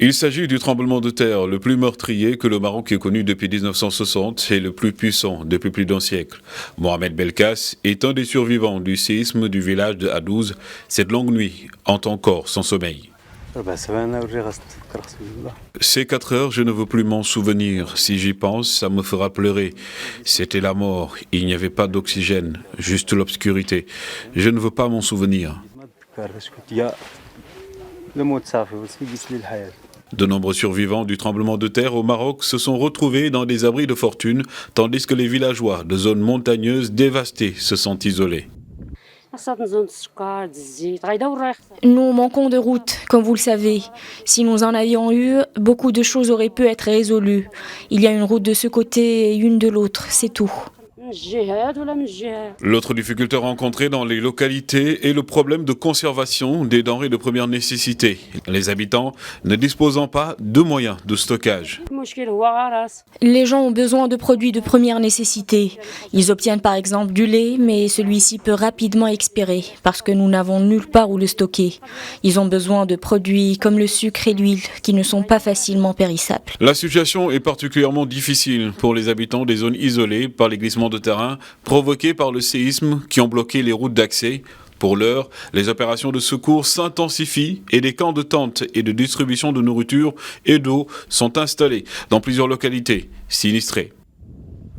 Il s'agit du tremblement de terre le plus meurtrier que le Maroc ait connu depuis 1960 et le plus puissant depuis plus d'un siècle. Mohamed Belkas est un des survivants du séisme du village de Haddouz. Cette longue nuit hante encore son sommeil. Ces 4 heures, je ne veux plus m'en souvenir. Si j'y pense, ça me fera pleurer. C'était la mort. Il n'y avait pas d'oxygène, juste l'obscurité. Je ne veux pas m'en souvenir. De nombreux survivants du tremblement de terre au Maroc se sont retrouvés dans des abris de fortune, tandis que les villageois de zones montagneuses dévastées se sont isolés. Nous manquons de routes, comme vous le savez. Si nous en avions eu, beaucoup de choses auraient pu être résolues. Il y a une route de ce côté et une de l'autre, c'est tout. L'autre difficulté rencontrée dans les localités est le problème de conservation des denrées de première nécessité, les habitants ne disposant pas de moyens de stockage. Les gens ont besoin de produits de première nécessité. Ils obtiennent par exemple du lait, mais celui-ci peut rapidement expirer parce que nous n'avons nulle part où le stocker. Ils ont besoin de produits comme le sucre et l'huile qui ne sont pas facilement périssables. La situation est particulièrement difficile pour les habitants des zones isolées par les glissements de terrain provoqués par le séisme qui ont bloqué les routes d'accès. Pour l'heure, les opérations de secours s'intensifient et des camps de tentes et de distribution de nourriture et d'eau sont installés dans plusieurs localités sinistrées.